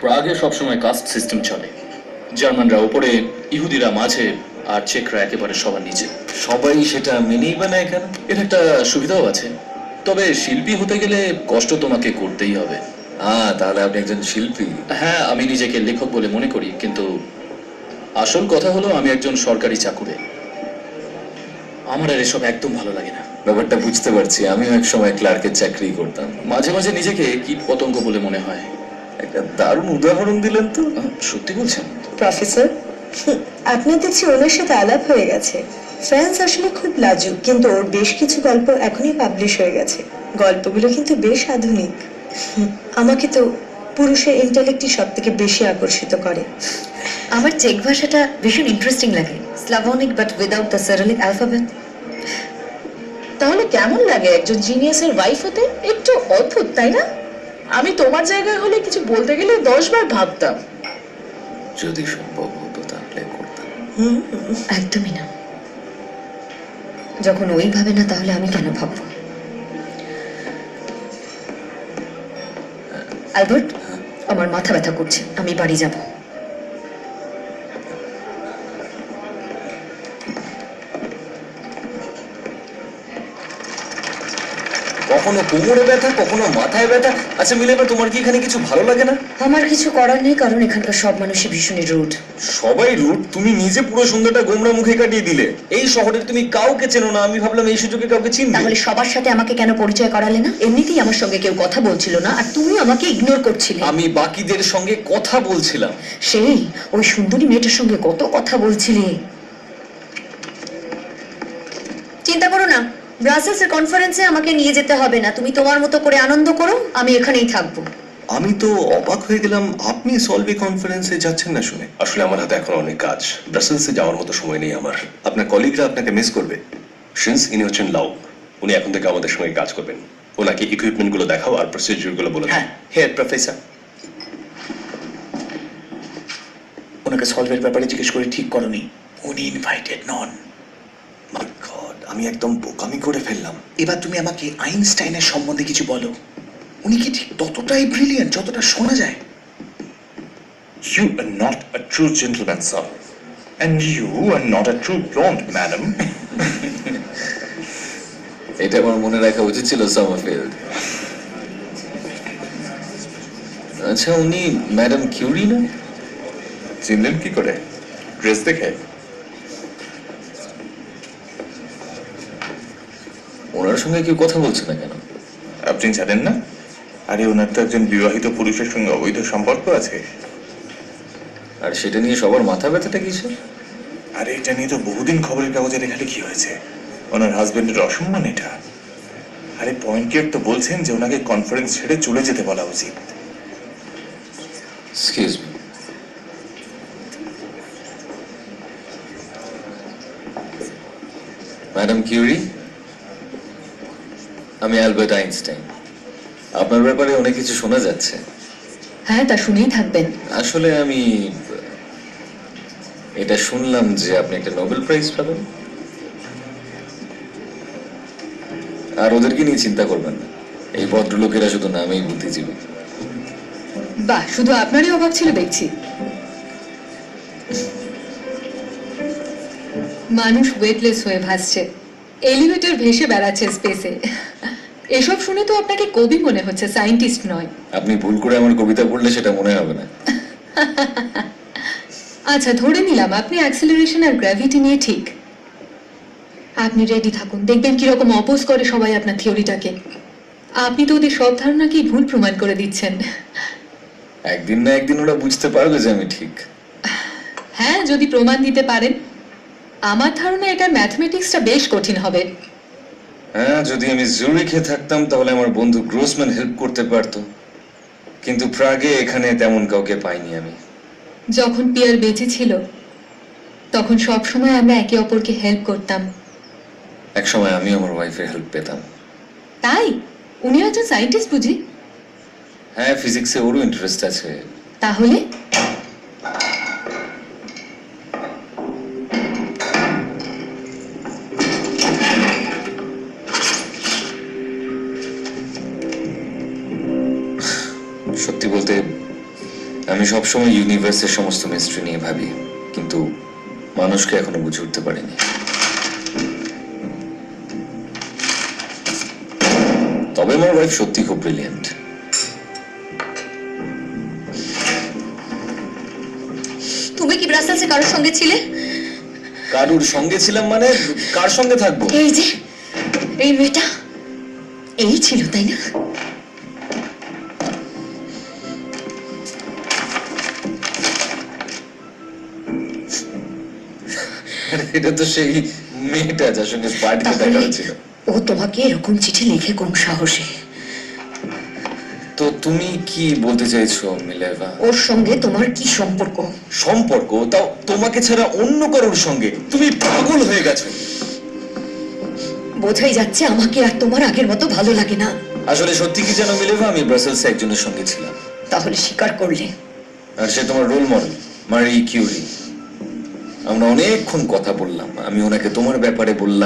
প্রাগে সবসময় caste system চলে। জার্মানরা উপরে, ইহুদিরা মাঝে, আর চেকরা একেবারে সবার নিচে। সবাই সেটা মেনেই বানায় কেন? এর একটা সুবিধাও আছে, তবে শিল্পী হতে গেলে কষ্ট তোমাকে করতেই হবে। তাহলে আপনি একজন শিল্পী? হ্যাঁ, আমি নিজেকে লেখক বলে মনে করি, কিন্তু আসল কথা হলো আমি একজন সরকারি চাকুরে। আমার আর এসব একদম ভালো লাগে না। ব্যাপারটা বুঝতে পারছি, আমিও এক সময় ক্লার্কের চাকরি করতাম। মাঝে মাঝে নিজেকে কীট পতঙ্গ বলে মনে হয়। একটা দারুণ উদাহরণ দিলেন তো। সত্যি বলছেন? প্রফেসর, আপনার দেখছি ওনার সাথে আলাপ হয়ে গেছে। ফ্রান্স আসলে খুব লাজুক, কিন্তু ওর বেশ কিছু গল্প এখনই পাবলিশ হয়ে গেছে। গল্পগুলো কিন্তু বেশ আধুনিক। আমাকে তো পুরুষের ইন্টেলেক্টই সব থেকে বেশি আকর্ষিত করে। আমার চেক ভাষাটা ভীষণ ইন্টারেস্টিং লাগে, Slavonic but without the Cyrillic alphabet. তাহলে কেমন লাগে একজন জিনিয়াসের ওয়াইফ হতে? একটু অদ্ভুত, তাই না? আমি তোমার জায়গায় হলে কিছু বলতে গেলে 10 বার ভাবতাম। যদি সম্ভব হতো তাহলে করতাম। একদমই না। যখন ওই ভাবে না, তাহলে আমি কেন ভাববো? অ্যালবার্ট, আমার মাথা ব্যথা করছে, আমি বাড়ি যাব। কখনো কোমরে ব্যথা, কখনো মাথায় ব্যথা। আচ্ছা মিলেবা, তোমার কি এখানে কিছু ভালো লাগে না? আমার কিছু করার নেই, কারণ এখানকার সব মানুষই ভীষণই রুড। সবাই রুট? তুমি নিজে পুরো সন্ধ্যাটা গোমরা মুখে কাটিয়ে দিলে। এই শহরের তুমি কাউকে চেনো না, আমি ভাবলাম এই সুযোগে কাউকে চিনবে। তাহলে সবার সাথে আমাকে কেন পরিচয় করালে না? এমনিতেই আমার সঙ্গে কেউ কথা বলছিল না, আর তুমি আমাকে ইগনোর করছিলে। আমি বাকিদের সঙ্গে কথা বলছিলাম। সেই ওই সুন্দরী মেয়েটার সঙ্গে কত কথা বলছিলে। চিন্তা করো না, ব্রাসেলসের কনফারেন্সে আমাকে নিয়ে যেতে হবে না। তুমি তোমার মতো করে আনন্দ করো, আমি এখানেই থাকবো। আমি তো অবাক হয়ে গেলাম আপনি সলভি কনফারেন্সে যাচ্ছেন না শুনে। আসলে আমার হাতে এখন অনেক কাজ, ব্রাসেলসে যাওয়ার মতো সময় নেই আমার। আপনার কলিগরা আপনাকে মিস করবে। সিন্স ইনি হচ্ছেন লাউ, উনি এখন থেকে আমাদের সঙ্গে কাজ করবেন। ওনাকে ইকুইপমেন্ট গুলো দেখাও আর প্রসিডিউর গুলো বলে দাও। হ্যাঁ, হেড প্রফেসর, ওনাকে সলভের ব্যাপারে জিজ্ঞেস করে ঠিক করনি, উনি ইনভাইটেড নন। মাই গড, আমি একদম বোকামি করে ফেললাম। এবার তুমি আমাকে আইনস্টাইনের সম্বন্ধে কিছু বলো। উনি কি ঠিক ততটাই ব্রিলিয়েন্ট যতটা শোনা যায়? You are not a true gentleman, sir. And you are not a true blonde, madam. এটা আমার মনে রাখা উচিত ছিল, সামারফিল্ড। আচ্ছা, উনি ম্যাডাম কিউরি না? চিনলেন কি করে? ড্রেস দেখে? ওনার সঙ্গে কেউ কথা বলছে না কেন? আপনি জানেন না? আরে ওনার তো একজন বিবাহিত পুরুষের সঙ্গে অবৈধ সম্পর্ক আছে। আর সেটা নিয়ে সবার মাথা ব্যথাটা কিসের? আরে এটা নিয়ে তো বহুদিন খবরের কাগজে লেখালেখি হয়েছে। ওনার হাজবেন্ডের অসম্মান এটা। আরে পয়েন্টিয়ার তো বলছেন যে ওনাকে কনফারেন্স ছেড়ে চলে যেতে বলা উচিত। এক্সকিউজ মি, ম্যাডাম কিউরি, আমি অ্যালবার্ট আইনস্টাইন। আপনার ব্যাপারে অনেক কিছু শোনা যাচ্ছে। হ্যাঁ, তা শুনেই থাকবেন। আসলে আমি এটা শুনলাম যে আপনি একটা নোবেল প্রাইজ পাবেন। আর ওদেরকে নিয়ে চিন্তা করবেন না, এই ভদ্রলোকেরা শুধু নামেই বুদ্ধিজীবী। বাহ, শুধু আপনারই অভাব ছিল দেখছি। মানুষ ওয়েটলেস হয়ে ভাসছে, এলিভেটর ভেসে বেড়াচ্ছে স্পেসে। এসব শুনে তো আপনাকে কবি মনে হচ্ছে, সায়েন্টিস্ট নয়। আপনি ভুল করে আমার কবিতা পড়লে সেটা মনে হবে না। আচ্ছা, ধরে নিলাম আপনি অ্যাক্সেলারেশন আর গ্র্যাভিটি নিয়ে ঠিক। আপনি রেডি থাকুন, দেখবেন কিরকম অপোজ করে সবাই আপনার থিওরিটাকে। আপনি তো ওদের সব ধারণাকেই ভুল প্রমাণ করে দিচ্ছেন। একদিন না একদিন ওরা বুঝতে পারবে যে আমি ঠিক। হ্যাঁ, যদি প্রমাণ দিতে পারেন। আমার ধারণা এটা ম্যাথমেটিক্সটা বেশ কঠিন হবে। হ্যাঁ, যদি আমি জুরিখে থাকতাম তাহলে আমার বন্ধু গ্রোসম্যান হেল্প করতে পারতো, কিন্তু প্রাগে এখানে তেমন কাউকে পাইনি আমি। যখন পিয়ার বেঁচে ছিল তখন সব সময় আমরা একে অপরকে হেল্প করতাম। এক সময় আমি আমার ওয়াইফের হেল্প পেতাম। তাই উনি একজন সায়েন্টিস্ট বুঝি? হ্যাঁ, ফিজিক্সে ওরও ইন্টারেস্ট আছে। তাহলে সত্যি বলতে আমি সবসময় ইউনিভার্সের সমস্ত মিস্ট্রি নিয়ে ভাবি, কিন্তু মানুষকে এখনো বুঝে উঠতে পারিনি। তবে আমার ওয়াইফ সত্যি খুব ব্রিলিয়েন্ট। তুমি কি ব্রাসেলসে কারোর সঙ্গে ছিলে? কারুর সঙ্গে ছিলাম মানে কার সঙ্গে থাকবো? এই যে এই মেয়েটা এই ছিল, তাই না? আরে এটা তো সেই মেয়েটা যার সঙ্গে পার্টিতে দেখা তাহলে হয়েছিল। ও তোমাকে এরকম চিঠি লিখে কোন সাহসে? তো তুমি কি বলতে চাইছো মিলেভা? ওর সঙ্গে তোমার কি সম্পর্ক? সম্পর্ক? তাও তোমাকে ছাড়া অন্য কারোর সঙ্গে? তুমি পাগল হয়ে গেছো। বোঝাই যাচ্ছে আমাকে আর তোমার আগের মতো ভালো লাগে না। আসলে সত্যি কি জানো মিলেভা, আমি ব্রাসেলসে একজনের সঙ্গে ছিলাম। তাহলে স্বীকার করলে? আর সে তোমার রোল মডেল, মারি কিউরি। আমরা অনেকক্ষণ কথা বললাম, আমি ওনাকে তোমার ব্যাপারে বললাম,